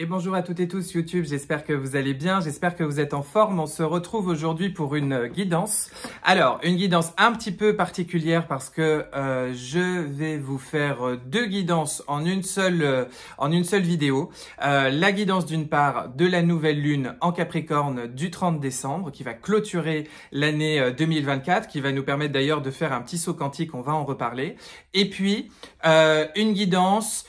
Et bonjour à toutes et tous YouTube, j'espère que vous allez bien, j'espère que vous êtes en forme. On se retrouve aujourd'hui pour une guidance. Alors, une guidance un petit peu particulière parce que je vais vous faire deux guidances en une seule vidéo. La guidance d'une part de la nouvelle lune en Capricorne du 30 décembre qui va clôturer l'année 2024, qui va nous permettre d'ailleurs de faire un petit saut quantique, on va en reparler. Et puis, une guidance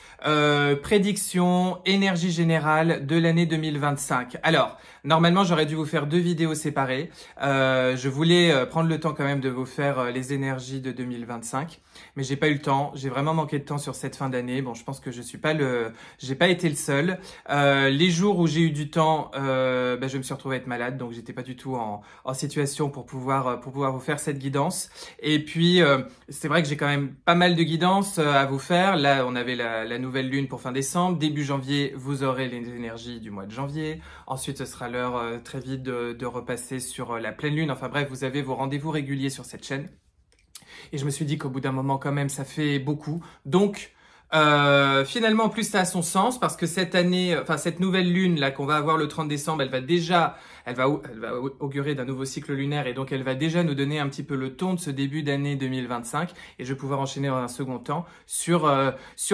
prédiction, énergie générale de l'année 2025. Alors, normalement, j'aurais dû vous faire deux vidéos séparées. Je voulais prendre le temps quand même de vous faire les énergies de 2025, mais j'ai pas eu le temps. J'ai vraiment manqué de temps sur cette fin d'année. Bon, je pense que j'ai pas été le seul. Les jours où j'ai eu du temps, je me suis retrouvé à être malade, donc j'étais pas du tout en situation pour pouvoir vous faire cette guidance. Et puis, c'est vrai que j'ai quand même pas mal de guidances à vous faire. Là, on avait la nouvelle lune pour fin décembre. Début janvier, vous aurez les énergies du mois de janvier. Ensuite, ce sera l'heure très vite de repasser sur la pleine lune. Enfin bref, vous avez vos rendez-vous réguliers sur cette chaîne. Et je me suis dit qu'au bout d'un moment, quand même, ça fait beaucoup. Donc, finalement, en plus, ça a son sens parce que cette année, enfin cette nouvelle lune là qu'on va avoir le 30 décembre, elle va augurer d'un nouveau cycle lunaire et donc elle va déjà nous donner un petit peu le ton de ce début d'année 2025 et je vais pouvoir enchaîner dans un second temps sur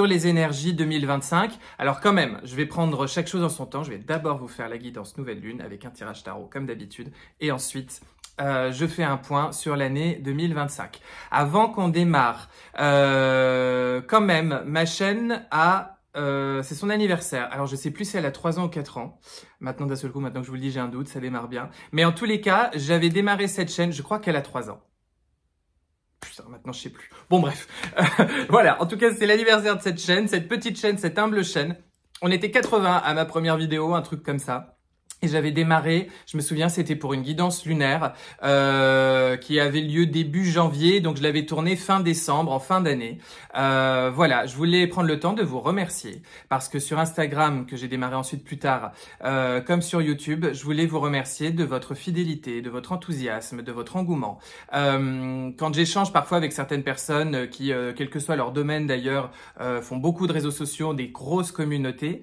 les énergies 2025. Alors quand même, je vais prendre chaque chose en son temps. Je vais d'abord vous faire la guidance nouvelle lune avec un tirage tarot comme d'habitude et ensuite je fais un point sur l'année 2025. Avant qu'on démarre, quand même, ma chaîne c'est son anniversaire. Alors, je sais plus si elle a 3 ans ou 4 ans. Maintenant, d'un seul coup, maintenant que je vous le dis, j'ai un doute, ça démarre bien. Mais en tous les cas, j'avais démarré cette chaîne, je crois qu'elle a 3 ans. Putain, maintenant, je sais plus. Bon, bref. Voilà, en tout cas, c'est l'anniversaire de cette chaîne, cette petite chaîne, cette humble chaîne. On était 80 à ma première vidéo, un truc comme ça. Et j'avais démarré, je me souviens, c'était pour une guidance lunaire qui avait lieu début janvier, donc je l'avais tournée fin décembre, en fin d'année. Voilà, je voulais prendre le temps de vous remercier parce que sur Instagram, que j'ai démarré ensuite plus tard, comme sur YouTube, je voulais vous remercier de votre fidélité, de votre enthousiasme, de votre engouement. Quand j'échange parfois avec certaines personnes qui, quel que soit leur domaine d'ailleurs, font beaucoup de réseaux sociaux, des grosses communautés,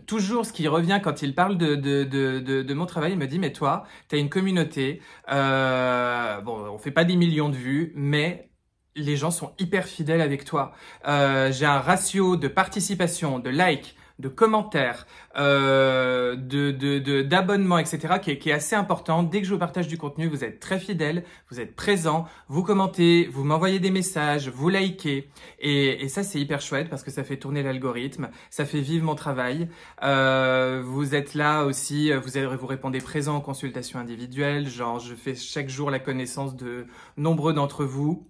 toujours ce qui revient quand ils parlent de mon travail, il me dit mais toi, tu as une communauté, bon, on fait pas des millions de vues, mais les gens sont hyper fidèles avec toi. J'ai un ratio de participation, de likes, de commentaires, d'abonnements, etc. qui est assez important. Dès que je vous partage du contenu, vous êtes très fidèles, vous êtes présents, vous commentez, vous m'envoyez des messages, vous likez. Et ça, c'est hyper chouette parce que ça fait tourner l'algorithme, ça fait vivre mon travail. Vous êtes là aussi, vous répondez présent en consultation individuelle. Genre, je fais chaque jour la connaissance de nombreux d'entre vous.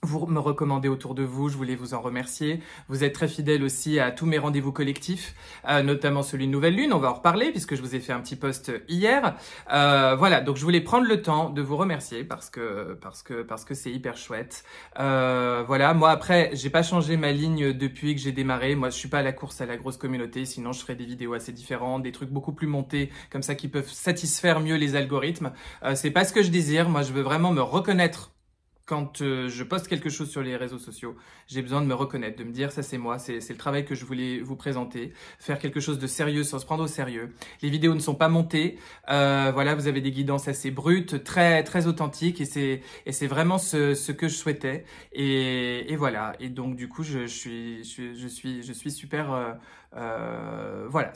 Vous me recommandez autour de vous, je voulais vous en remercier. Vous êtes très fidèles aussi à tous mes rendez-vous collectifs, notamment celui de Nouvelle Lune, on va en reparler puisque je vous ai fait un petit post hier. Voilà, donc je voulais prendre le temps de vous remercier parce que c'est hyper chouette. Voilà, moi après, j'ai pas changé ma ligne depuis que j'ai démarré. Moi, je suis pas à la course à la grosse communauté, sinon je ferais des vidéos assez différentes, des trucs beaucoup plus montés comme ça qui peuvent satisfaire mieux les algorithmes. C'est pas ce que je désire, moi je veux vraiment me reconnaître. Quand je poste quelque chose sur les réseaux sociaux, j'ai besoin de me reconnaître, de me dire ça c'est moi, c'est le travail que je voulais vous présenter, faire quelque chose de sérieux sans se prendre au sérieux. Les vidéos ne sont pas montées, voilà, vous avez des guidances assez brutes, très très authentiques et c'est vraiment ce que je souhaitais et voilà. Et donc du coup je suis super voilà,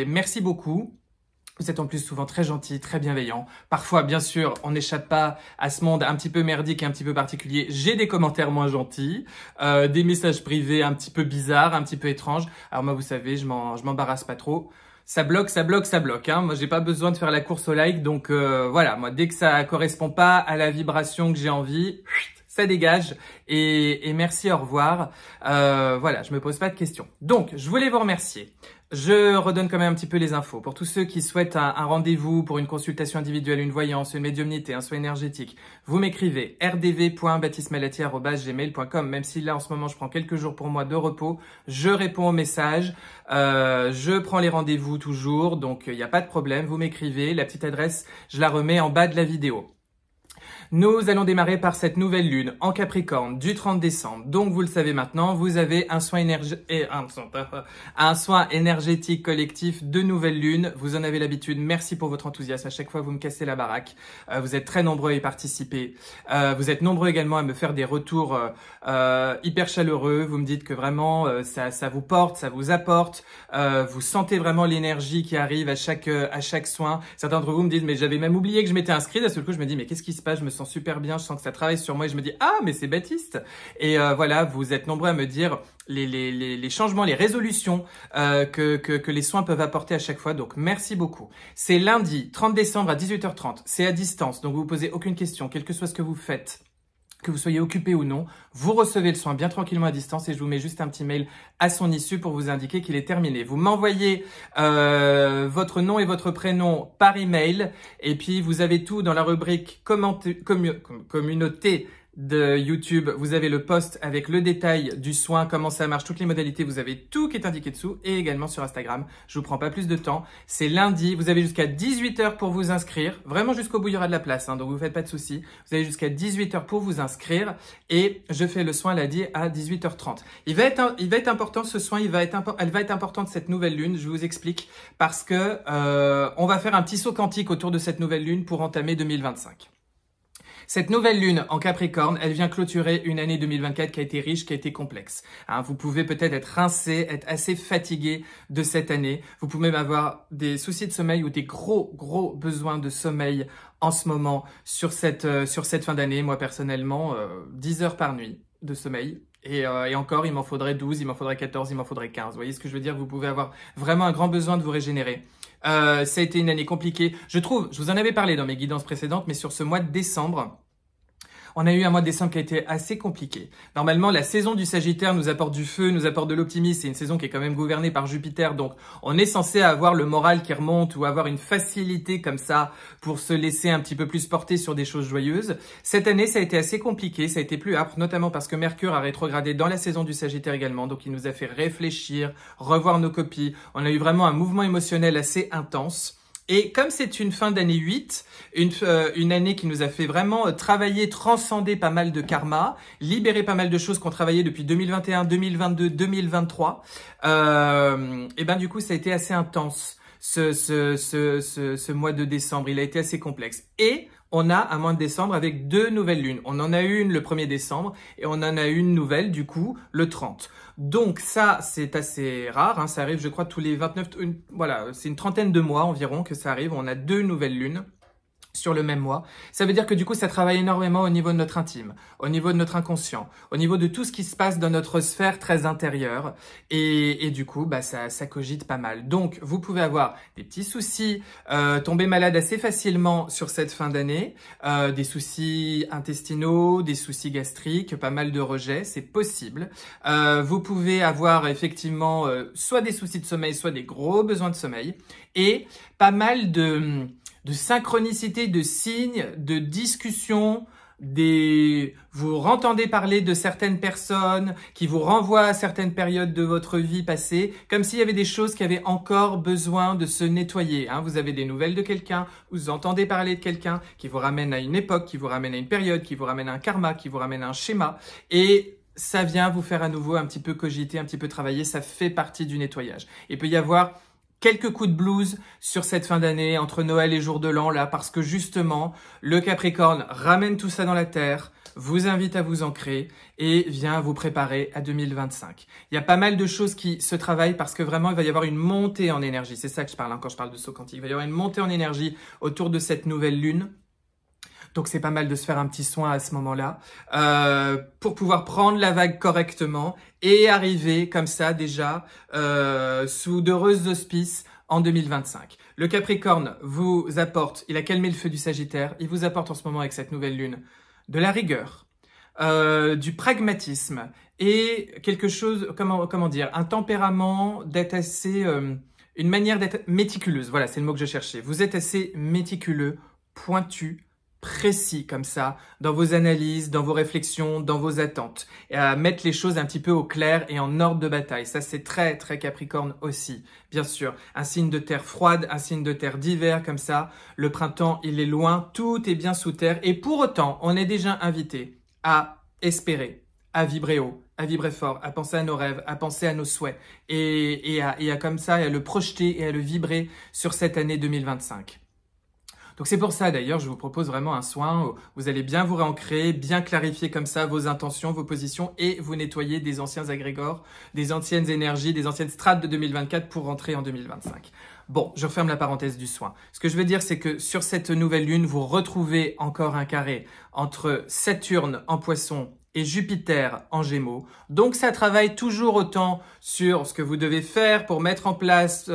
merci beaucoup. Vous êtes en plus souvent très gentil, très bienveillant. Parfois, bien sûr, on n'échappe pas à ce monde un petit peu merdique et un petit peu particulier. J'ai des commentaires moins gentils, des messages privés un petit peu bizarres, un petit peu étranges. Alors moi, vous savez, je m'embarrasse pas trop. Ça bloque, ça bloque, ça bloque. Hein. Moi, j'ai pas besoin de faire la course au like. Donc voilà, moi, dès que ça correspond pas à la vibration que j'ai envie, ça dégage. Et merci, au revoir. Voilà, je me pose pas de questions. Donc, je voulais vous remercier. Je redonne quand même un petit peu les infos. Pour tous ceux qui souhaitent un rendez-vous pour une consultation individuelle, une voyance, une médiumnité, un soin énergétique, vous m'écrivez rdv.baptismalati@gmail.com. Même si là, en ce moment, je prends quelques jours pour moi de repos, je réponds aux messages, je prends les rendez-vous toujours, donc il n'y a pas de problème. Vous m'écrivez, la petite adresse, je la remets en bas de la vidéo. Nous allons démarrer par cette nouvelle lune en Capricorne du 30 décembre. Donc, vous le savez maintenant, vous avez un soin énergétique collectif de nouvelle lune. Vous en avez l'habitude. Merci pour votre enthousiasme. À chaque fois, vous me cassez la baraque. Vous êtes très nombreux à y participer. Vous êtes nombreux également à me faire des retours hyper chaleureux. Vous me dites que vraiment, ça vous porte, ça vous apporte. Vous sentez vraiment l'énergie qui arrive à chaque soin. Certains d'entre vous me disent, mais j'avais même oublié que je m'étais inscrit. D'un seul coup, je me dis, mais qu'est-ce qui se passe? Je me sens super bien, je sens que ça travaille sur moi et je me dis, ah, mais c'est Baptiste. Et voilà, vous êtes nombreux à me dire les changements, les résolutions que les soins peuvent apporter à chaque fois. Donc, merci beaucoup. C'est lundi 30 décembre à 18h30. C'est à distance, donc vous vous posez aucune question, quel que soit ce que vous faites. Que vous soyez occupé ou non, vous recevez le soin bien tranquillement à distance et je vous mets juste un petit mail à son issue pour vous indiquer qu'il est terminé. Vous m'envoyez votre nom et votre prénom par email et puis vous avez tout dans la rubrique communauté de YouTube. Vous avez le post avec le détail du soin, comment ça marche, toutes les modalités. Vous avez tout qui est indiqué dessous et également sur Instagram. Je vous prends pas plus de temps. C'est lundi. Vous avez jusqu'à 18h pour vous inscrire. Vraiment jusqu'au bout, il y aura de la place. Donc, vous faites pas de soucis. Vous avez jusqu'à 18h pour vous inscrire et je fais le soin lundi à 18h30. Il va être important ce soin. Elle va être importante cette nouvelle lune. Je vous explique parce que on va faire un petit saut quantique autour de cette nouvelle lune pour entamer 2025. Cette nouvelle lune en Capricorne, elle vient clôturer une année 2024 qui a été riche, qui a été complexe. Vous pouvez peut-être être rincé, être assez fatigué de cette année. Vous pouvez même avoir des soucis de sommeil ou des gros besoins de sommeil en ce moment sur cette fin d'année. Moi, personnellement, 10 heures par nuit de sommeil. Et encore, il m'en faudrait 12, il m'en faudrait 14, il m'en faudrait 15. Vous voyez ce que je veux dire? Vous pouvez avoir vraiment un grand besoin de vous régénérer. Ça a été une année compliquée. Je vous en avais parlé dans mes guidances précédentes, mais sur ce mois de décembre, on a eu un mois de décembre qui a été assez compliqué. Normalement, la saison du Sagittaire nous apporte du feu, nous apporte de l'optimisme. C'est une saison qui est quand même gouvernée par Jupiter. Donc, on est censé avoir le moral qui remonte ou avoir une facilité comme ça pour se laisser un petit peu plus porter sur des choses joyeuses. Cette année, ça a été assez compliqué. Ça a été plus âpre, notamment parce que Mercure a rétrogradé dans la saison du Sagittaire également. Donc, il nous a fait réfléchir, revoir nos copies. On a eu vraiment un mouvement émotionnel assez intense. Et comme c'est une fin d'année 8, une année qui nous a fait vraiment travailler, transcender pas mal de karma, libérer pas mal de choses qu'on travaillait depuis 2021, 2022, 2023, et ben du coup ça a été assez intense ce mois de décembre. Il a été assez complexe. Et on a un mois de décembre avec 2 nouvelles lunes. On en a une le 1er décembre et on en a une nouvelle du coup le 30. Donc ça, c'est assez rare. Ça arrive, je crois, tous les 29... Voilà, c'est une trentaine de mois environ que ça arrive. On a 2 nouvelles lunes sur le même mois. Ça veut dire que du coup, ça travaille énormément au niveau de notre intime, au niveau de notre inconscient, au niveau de tout ce qui se passe dans notre sphère très intérieure. Et du coup, ça cogite pas mal. Donc, vous pouvez avoir des petits soucis, tomber malade assez facilement sur cette fin d'année, des soucis intestinaux, des soucis gastriques, pas mal de rejets, c'est possible. Vous pouvez avoir effectivement soit des soucis de sommeil, soit des gros besoins de sommeil et pas mal de synchronicité, de signes, de discussions, vous entendez parler de certaines personnes qui vous renvoient à certaines périodes de votre vie passée, comme s'il y avait des choses qui avaient encore besoin de se nettoyer. Vous avez des nouvelles de quelqu'un, vous entendez parler de quelqu'un qui vous ramène à une époque, qui vous ramène à une période, qui vous ramène à un karma, qui vous ramène à un schéma. Et ça vient vous faire à nouveau un petit peu cogiter, un petit peu travailler. Ça fait partie du nettoyage. Il peut y avoir quelques coups de blues sur cette fin d'année, entre Noël et Jour de l'An, là, parce que justement, le Capricorne ramène tout ça dans la Terre, vous invite à vous ancrer et vient vous préparer à 2025. Il y a pas mal de choses qui se travaillent parce que vraiment, il va y avoir une montée en énergie. C'est ça que je parle quand je parle de saut quantique. Il va y avoir une montée en énergie autour de cette nouvelle lune. Donc, c'est pas mal de se faire un petit soin à ce moment-là pour pouvoir prendre la vague correctement et arriver comme ça déjà sous d'heureux auspices en 2025. Le Capricorne vous apporte, il a calmé le feu du Sagittaire, il vous apporte en ce moment avec cette nouvelle lune de la rigueur, du pragmatisme et quelque chose, comment dire, un tempérament d'être assez, une manière d'être méticuleuse. Voilà, c'est le mot que je cherchais. Vous êtes assez méticuleux, pointu, précis comme ça, dans vos analyses, dans vos réflexions, dans vos attentes, et à mettre les choses un petit peu au clair et en ordre de bataille. Ça, c'est très, très Capricorne aussi, bien sûr. Un signe de terre froide, un signe de terre d'hiver comme ça. Le printemps, il est loin, tout est bien sous terre. Et pour autant, on est déjà invité à espérer, à vibrer haut, à vibrer fort, à penser à nos rêves, à penser à nos souhaits, et à comme ça, à le projeter et à le vibrer sur cette année 2025. Donc c'est pour ça d'ailleurs, je vous propose vraiment un soin où vous allez bien vous réancrer, bien clarifier comme ça vos intentions, vos positions et vous nettoyer des anciens agrégores, des anciennes énergies, des anciennes strates de 2024 pour rentrer en 2025. Bon, je referme la parenthèse du soin. Ce que je veux dire, c'est que sur cette nouvelle lune, vous retrouvez encore un carré entre Saturne en Poisson et Jupiter en Gémeaux. Donc ça travaille toujours autant sur ce que vous devez faire pour mettre en place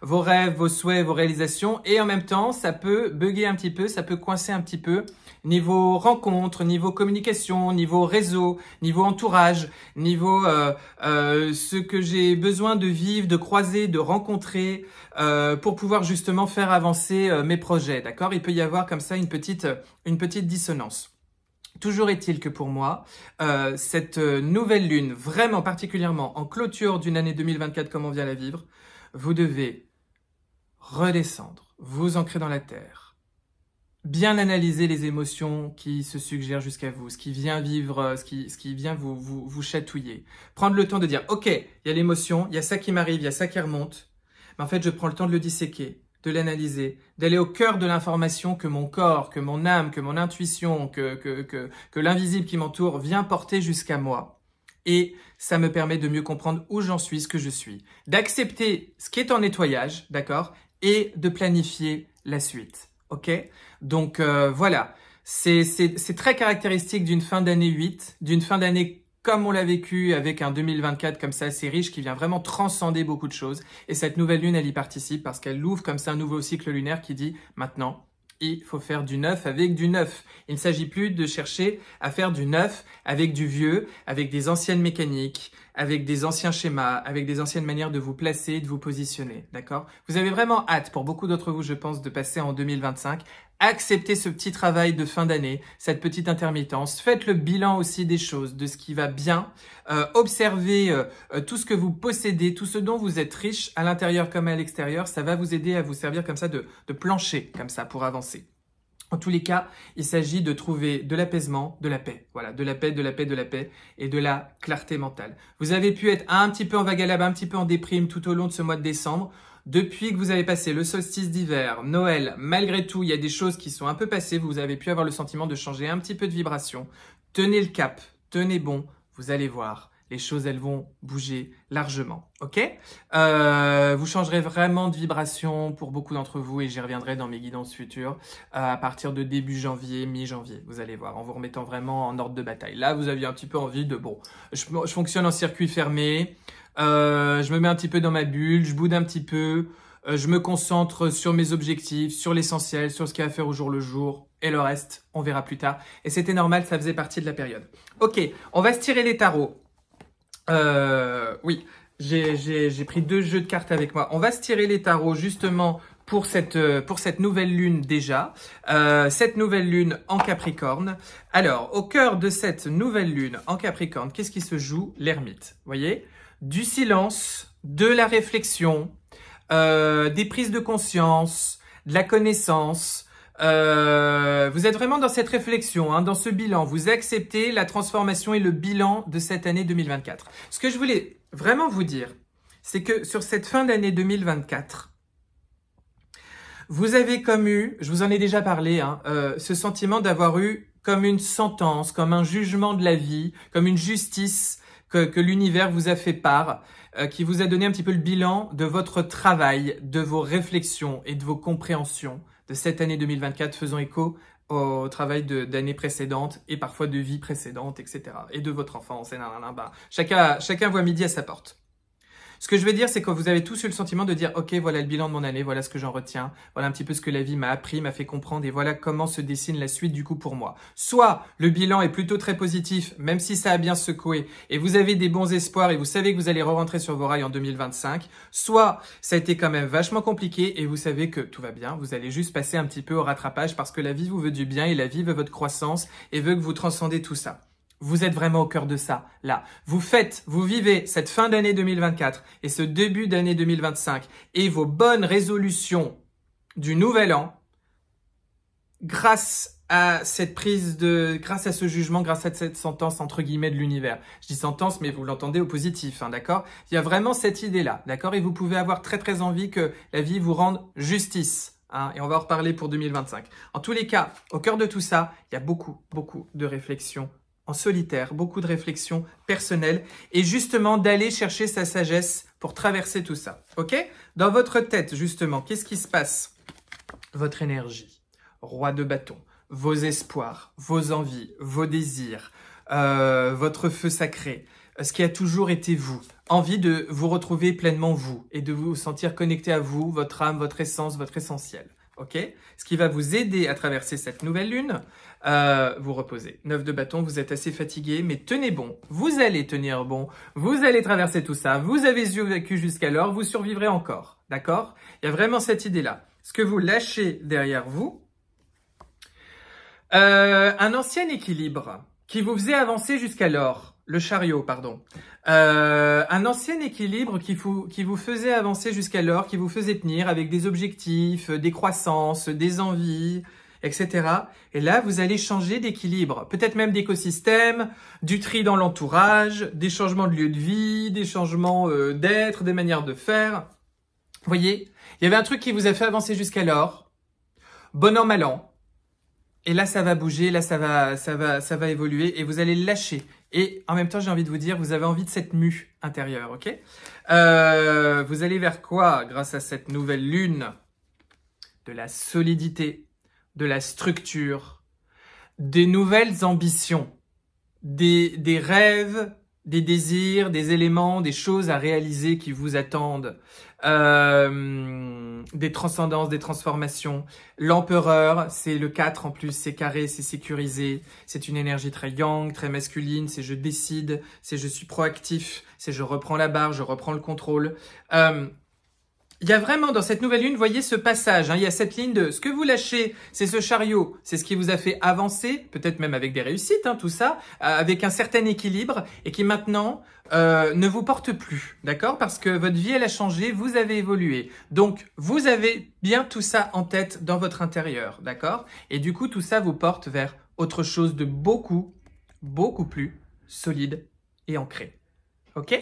vos rêves, vos souhaits, vos réalisations. Et en même temps, ça peut bugger un petit peu, ça peut coincer un petit peu niveau rencontre, niveau communication, niveau réseau, niveau entourage, niveau ce que j'ai besoin de vivre, de croiser, de rencontrer pour pouvoir justement faire avancer mes projets. D'accord ? Il peut y avoir comme ça une petite dissonance. Toujours est-il que pour moi, cette nouvelle lune, vraiment particulièrement en clôture d'une année 2024 comme on vient la vivre, vous devez redescendre, vous ancrer dans la terre, bien analyser les émotions qui se suggèrent jusqu'à vous, ce qui vient vivre, ce qui vient vous chatouiller. Prendre le temps de dire, ok, il y a l'émotion, il y a ça qui m'arrive, il y a ça qui remonte, mais en fait je prends le temps de le disséquer, de l'analyser, d'aller au cœur de l'information que mon corps, que mon âme, que mon intuition, que l'invisible qui m'entoure vient porter jusqu'à moi. Et ça me permet de mieux comprendre où j'en suis, ce que je suis. D'accepter ce qui est en nettoyage, d'accord, et de planifier la suite. Ok ? Donc voilà, c'est très caractéristique d'une fin d'année 8, d'une fin d'année comme on l'a vécu avec un 2024 comme ça assez riche qui vient vraiment transcender beaucoup de choses. Et cette nouvelle lune, elle y participe parce qu'elle ouvre comme ça un nouveau cycle lunaire qui dit maintenant, il faut faire du neuf avec du neuf. Il ne s'agit plus de chercher à faire du neuf avec du vieux, avec des anciennes mécaniques, avec des anciens schémas, avec des anciennes manières de vous placer, de vous positionner. D'accord ? Vous avez vraiment hâte, pour beaucoup d'entre vous, je pense, de passer en 2025. Acceptez ce petit travail de fin d'année, cette petite intermittence. Faites le bilan aussi des choses, de ce qui va bien. Observez tout ce que vous possédez, tout ce dont vous êtes riche à l'intérieur comme à l'extérieur. Ça va vous aider à vous servir comme ça de plancher, comme ça, pour avancer. En tous les cas, il s'agit de trouver de l'apaisement, de la paix. Voilà, de la paix, de la paix, de la paix et de la clarté mentale. Vous avez pu être un petit peu en vague à la bas, un petit peu en déprime tout au long de ce mois de décembre. Depuis que vous avez passé le solstice d'hiver, Noël, malgré tout, il y a des choses qui sont un peu passées. Vous avez pu avoir le sentiment de changer un petit peu de vibration. Tenez le cap, tenez bon, vous allez voir. Les choses, elles vont bouger largement, ok ? Vous changerez vraiment de vibration pour beaucoup d'entre vous et j'y reviendrai dans mes guidances futures à partir de début janvier, mi-janvier, vous allez voir, en vous remettant vraiment en ordre de bataille. Là, vous aviez un petit peu envie de, bon, je fonctionne en circuit fermé, je me mets un petit peu dans ma bulle, je boude un petit peu, je me concentre sur mes objectifs, sur l'essentiel, sur ce qu'il y a à faire au jour le jour et le reste, on verra plus tard. Et c'était normal, ça faisait partie de la période. Ok, on va se tirer les tarots. Oui, j'ai pris 2 jeux de cartes avec moi. On va se tirer les tarots justement pour cette nouvelle lune déjà. Cette nouvelle lune en Capricorne. Alors, au cœur de cette nouvelle lune en Capricorne, qu'est-ce qui se joue? L'ermite, voyez? Du silence, de la réflexion, des prises de conscience, de la connaissance. Vous êtes vraiment dans cette réflexion, hein, dans ce bilan. Vous acceptez la transformation et le bilan de cette année 2024. Ce que je voulais vraiment vous dire, c'est que sur cette fin d'année 2024, vous avez comme eu, je vous en ai déjà parlé, hein, ce sentiment d'avoir eu comme une sentence, comme un jugement de la vie, comme une justice que l'univers vous a fait part, qui vous a donné un petit peu le bilan de votre travail, de vos réflexions et de vos compréhensions de cette année 2024, faisant écho au travail d'années précédentes et parfois de vies précédentes, etc. Et de votre enfance, et chacun voit midi à sa porte. Ce que je veux dire, c'est que vous avez tous eu le sentiment de dire « Ok, voilà le bilan de mon année, voilà ce que j'en retiens, voilà un petit peu ce que la vie m'a appris, m'a fait comprendre et voilà comment se dessine la suite du coup pour moi. » Soit le bilan est plutôt très positif, même si ça a bien secoué et vous avez des bons espoirs et vous savez que vous allez re-rentrer sur vos rails en 2025. Soit ça a été quand même vachement compliqué et vous savez que tout va bien, vous allez juste passer un petit peu au rattrapage parce que la vie vous veut du bien et la vie veut votre croissance et veut que vous transcendez tout ça. Vous êtes vraiment au cœur de ça, là. Vous vivez cette fin d'année 2024 et ce début d'année 2025 et vos bonnes résolutions du nouvel an grâce à grâce à ce jugement, grâce à cette sentence entre guillemets de l'univers. Je dis sentence, mais vous l'entendez au positif, hein, d'accord? Il y a vraiment cette idée-là, d'accord? Et vous pouvez avoir très très envie que la vie vous rende justice. Hein, et on va en reparler pour 2025. En tous les cas, au cœur de tout ça, il y a beaucoup de réflexions en solitaire, beaucoup de réflexions personnelles et justement d'aller chercher sa sagesse pour traverser tout ça. Ok? Dans votre tête, justement, qu'est-ce qui se passe? Votre énergie, roi de bâton, vos espoirs, vos envies, vos désirs, votre feu sacré, ce qui a toujours été vous. Envie de vous retrouver pleinement vous et de vous sentir connecté à vous, votre âme, votre essence, votre essentiel. Ok? Ce qui va vous aider à traverser cette nouvelle lune, vous reposez. 9 de bâton, vous êtes assez fatigué, mais tenez bon. Vous allez tenir bon. Vous allez traverser tout ça. Vous avez vécu jusqu'alors, vous survivrez encore. D'accord? Il y a vraiment cette idée-là. Ce que vous lâchez derrière vous, un ancien équilibre qui vous faisait avancer jusqu'alors. Le chariot, pardon. Un ancien équilibre qui vous faisait avancer jusqu'alors, qui vous faisait tenir avec des objectifs, des croissances, des envies, etc. Et là, vous allez changer d'équilibre, peut-être même d'écosystème, du tri dans l'entourage, des changements de lieu de vie, des changements d'être, des manières de faire. Vous voyez, il y avait un truc qui vous a fait avancer jusqu'alors, bon an, mal an. Et là, ça va bouger, là, ça va évoluer et vous allez le lâcher. Et en même temps, j'ai envie de vous dire, vous avez envie de cette mue intérieure, ok? Vous allez vers quoi grâce à cette nouvelle lune? De la solidité, de la structure, des nouvelles ambitions, des rêves, des désirs, des éléments, des choses à réaliser qui vous attendent, des transcendances, des transformations. L'empereur, c'est le 4 en plus, c'est carré, c'est sécurisé, c'est une énergie très yang, très masculine, c'est je décide, c'est je suis proactif, c'est je reprends la barre, je reprends le contrôle. Il y a vraiment dans cette nouvelle lune, vous voyez ce passage, hein, il y a cette ligne de ce que vous lâchez, c'est ce chariot, c'est ce qui vous a fait avancer, peut-être même avec des réussites, hein, tout ça, avec un certain équilibre et qui maintenant ne vous porte plus, d'accord? Parce que votre vie, elle a changé, vous avez évolué. Donc, vous avez bien tout ça en tête dans votre intérieur, d'accord? Et du coup, tout ça vous porte vers autre chose de beaucoup plus solide et ancré. Ok?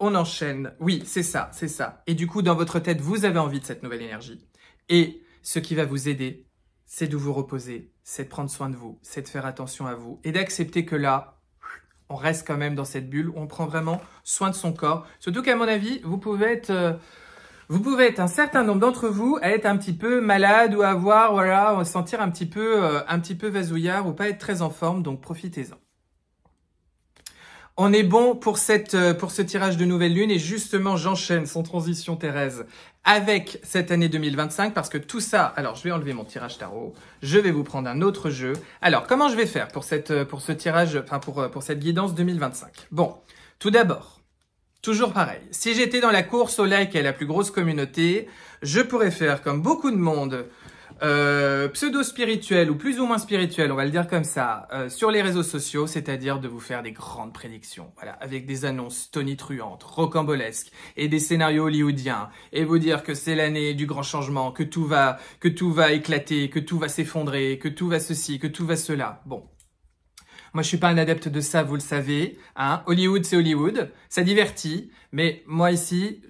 On enchaîne. Oui, c'est ça, c'est ça. Et du coup, dans votre tête, vous avez envie de cette nouvelle énergie. Et ce qui va vous aider, c'est de vous reposer, c'est de prendre soin de vous, c'est de faire attention à vous et d'accepter que là, on reste quand même dans cette bulle où on prend vraiment soin de son corps. Surtout qu'à mon avis, vous pouvez être un certain nombre d'entre vous à être un petit peu malade ou avoir, voilà, sentir un petit peu vasouillard ou pas être très en forme, donc profitez-en. On est bon pour ce tirage de nouvelle lune et justement j'enchaîne sans transition Thérèse avec cette année 2025 parce que tout ça, alors je vais enlever mon tirage tarot, je vais vous prendre un autre jeu. Alors comment je vais faire pour ce tirage, enfin pour cette guidance 2025? Bon, tout d'abord, toujours pareil, si j'étais dans la course au like et à la plus grosse communauté, je pourrais faire comme beaucoup de monde, pseudo-spirituel ou plus ou moins spirituel, on va le dire comme ça, sur les réseaux sociaux, c'est-à-dire de vous faire des grandes prédictions, voilà, avec des annonces tonitruantes, rocambolesques et des scénarios hollywoodiens, et vous dire que c'est l'année du grand changement, que tout va éclater, que tout va s'effondrer, que tout va ceci, que tout va cela. Bon. Moi, je suis pas un adepte de ça, vous le savez, hein. Hollywood, c'est Hollywood, ça divertit, mais moi ici,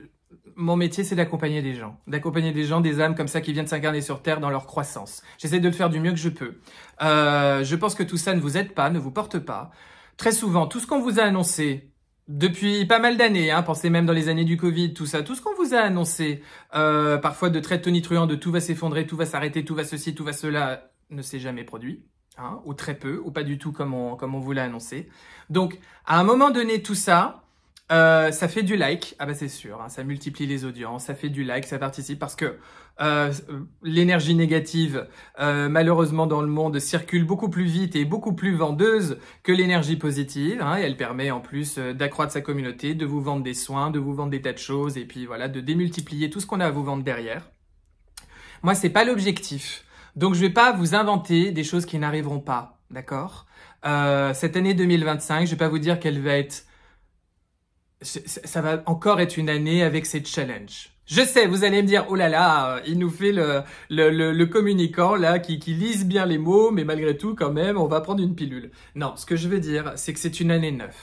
mon métier, c'est d'accompagner des gens, des âmes comme ça qui viennent s'incarner sur Terre dans leur croissance. J'essaie de le faire du mieux que je peux. Je pense que tout ça ne vous aide pas, ne vous porte pas. Très souvent, tout ce qu'on vous a annoncé depuis pas mal d'années, hein, pensez même dans les années du Covid, tout ça, tout ce qu'on vous a annoncé, parfois de très tonitruant, de tout va s'effondrer, tout va s'arrêter, tout va ceci, tout va cela, ne s'est jamais produit. hein, ou très peu, ou pas du tout comme on vous l'a annoncé. Donc, à un moment donné, tout ça, ça fait du like, ah bah c'est sûr, hein, ça multiplie les audiences, ça fait du like, ça participe parce que l'énergie négative, malheureusement dans le monde, circule beaucoup plus vite et beaucoup plus vendeuse que l'énergie positive, hein, et elle permet en plus d'accroître sa communauté, de vous vendre des soins, de vous vendre des tas de choses, et puis voilà, de démultiplier tout ce qu'on a à vous vendre derrière. Moi, c'est pas l'objectif, donc je vais pas vous inventer des choses qui n'arriveront pas, d'accord? Cette année 2025, je vais pas vous dire qu'elle va être... Ça va encore être une année avec ses challenges. Je sais, vous allez me dire, oh là là, il nous fait le communicant là qui lise bien les mots, mais malgré tout, quand même, on va prendre une pilule. Non, ce que je veux dire, c'est que c'est une année neuve,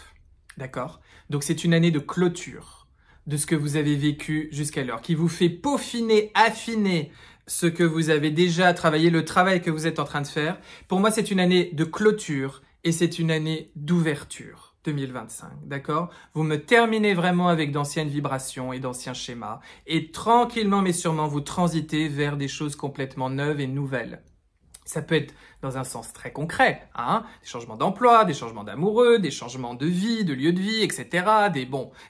d'accord? Donc c'est une année de clôture de ce que vous avez vécu jusqu'alors, qui vous fait peaufiner, affiner ce que vous avez déjà travaillé, le travail que vous êtes en train de faire. Pour moi, c'est une année de clôture et c'est une année d'ouverture. 2025, d'accord? Vous me terminez vraiment avec d'anciennes vibrations et d'anciens schémas et tranquillement mais sûrement vous transitez vers des choses complètement neuves et nouvelles. Ça peut être dans un sens très concret, hein, des changements d'emploi, des changements d'amoureux, des changements de vie, de lieu de vie, etc.,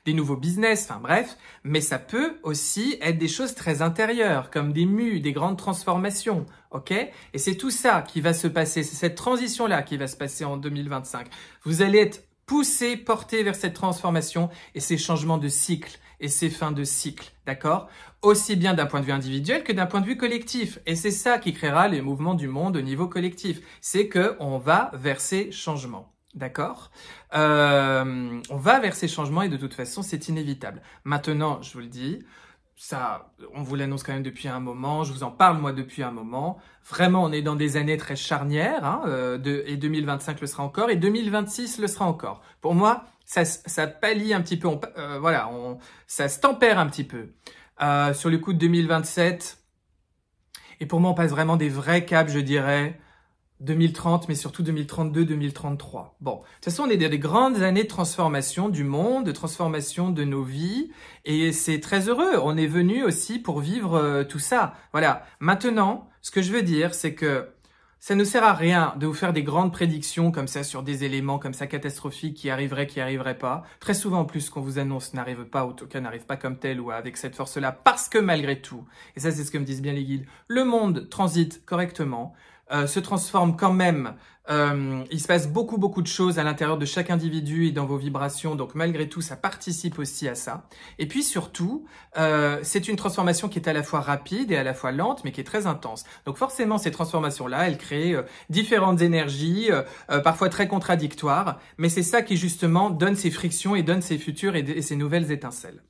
des nouveaux business, enfin bref, mais ça peut aussi être des choses très intérieures, comme des mues, des grandes transformations, ok? Et c'est tout ça qui va se passer, c'est cette transition-là qui va se passer en 2025. Vous allez être poussé, porté vers cette transformation et ces changements de cycle et ces fins de cycle, d'accord? Aussi bien d'un point de vue individuel que d'un point de vue collectif. Et c'est ça qui créera les mouvements du monde au niveau collectif. C'est que on va vers ces changements, d'accord? On va vers ces changements et de toute façon, c'est inévitable. Maintenant, je vous le dis, ça, on vous l'annonce quand même depuis un moment, je vous en parle moi depuis un moment. Vraiment, on est dans des années très charnières, hein, et 2025 le sera encore, et 2026 le sera encore. Pour moi, ça pallie un petit peu, ça se tempère un petit peu. Sur le coup de 2027, et pour moi, on passe vraiment des vrais caps, je dirais, 2030, mais surtout 2032, 2033. Bon, de toute façon, on est dans des grandes années de transformation du monde, de transformation de nos vies, et c'est très heureux. On est venu aussi pour vivre tout ça. Voilà. Maintenant, ce que je veux dire, c'est que ça ne sert à rien de vous faire des grandes prédictions comme ça sur des éléments comme ça catastrophiques qui arriveraient pas. Très souvent, en plus, ce qu'on vous annonce n'arrive pas, ou en tout cas n'arrive pas comme tel ou avec cette force-là, parce que malgré tout, et ça c'est ce que me disent bien les guides, le monde transite correctement, se transforme quand même. Il se passe beaucoup de choses à l'intérieur de chaque individu et dans vos vibrations. Donc malgré tout, ça participe aussi à ça. Et puis surtout, c'est une transformation qui est à la fois rapide et à la fois lente, mais qui est très intense. Donc forcément, ces transformations-là, elles créent différentes énergies, parfois très contradictoires. Mais c'est ça qui justement donne ces frictions et donne ces futures et ces nouvelles étincelles.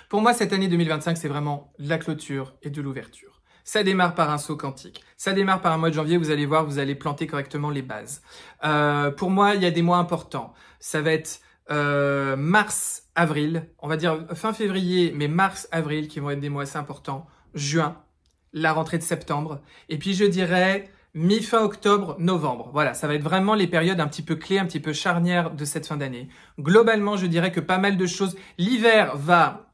Pour moi, cette année 2025, c'est vraiment de la clôture et de l'ouverture. Ça démarre par un saut quantique. Ça démarre par un mois de janvier, vous allez voir, vous allez planter correctement les bases. Pour moi, il y a des mois importants. Ça va être mars, avril, on va dire fin février, mais mars, avril, qui vont être des mois assez importants. Juin, la rentrée de septembre. Et puis je dirais mi-fin octobre, novembre. Voilà, ça va être vraiment les périodes un petit peu clés, un petit peu charnières de cette fin d'année. Globalement, je dirais que pas mal de choses. L'hiver va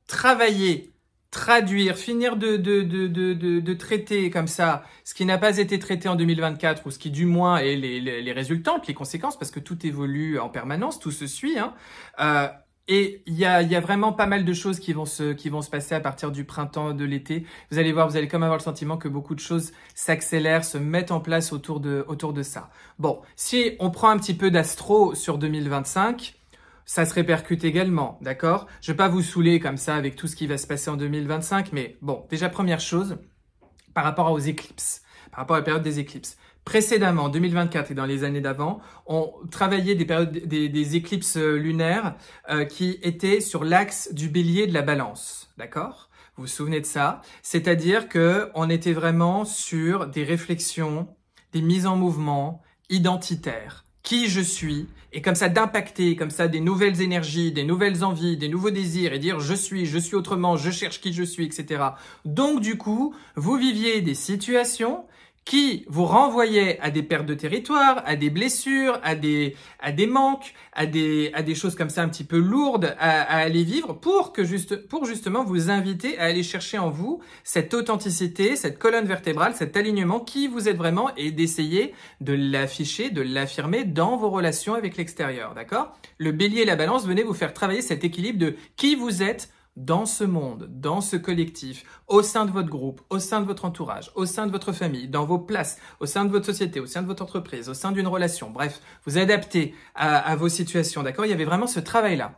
travailler, traduire, finir de traiter comme ça ce qui n'a pas été traité en 2024 ou ce qui du moins est les résultantes, les conséquences, parce que tout évolue en permanence, tout se suit, hein. Et il y a vraiment pas mal de choses qui vont se passer à partir du printemps, de l'été. Vous allez voir, vous allez comme avoir le sentiment que beaucoup de choses s'accélèrent, se mettent en place autour de ça. Bon, si on prend un petit peu d'astro sur 2025, ça se répercute également, d'accord? Je vais pas vous saouler comme ça avec tout ce qui va se passer en 2025, mais bon, déjà première chose, par rapport aux éclipses, par rapport à la période des éclipses. Précédemment, en 2024 et dans les années d'avant, on travaillait des périodes des éclipses lunaires qui étaient sur l'axe du bélier de la balance, d'accord? Vous vous souvenez de ça? C'est-à-dire que on était vraiment sur des réflexions, des mises en mouvement identitaires. Qui je suis, et comme ça d'impacter, comme ça des nouvelles énergies, des nouvelles envies, des nouveaux désirs, et dire je suis autrement, je cherche qui je suis, etc. Donc du coup, vous viviez des situations qui vous renvoyait à des pertes de territoire, à des blessures, à des manques, à des choses comme ça un petit peu lourdes à aller vivre pour justement vous inviter à aller chercher en vous cette authenticité, cette colonne vertébrale, cet alignement qui vous êtes vraiment et d'essayer de l'afficher, de l'affirmer dans vos relations avec l'extérieur, d'accord? Le bélier et la balance, venez vous faire travailler cet équilibre de qui vous êtes dans ce monde, dans ce collectif, au sein de votre groupe, au sein de votre entourage, au sein de votre famille, dans vos places, au sein de votre société, au sein de votre entreprise, au sein d'une relation. Bref, vous adaptez à vos situations, d'accord? Il y avait vraiment ce travail-là.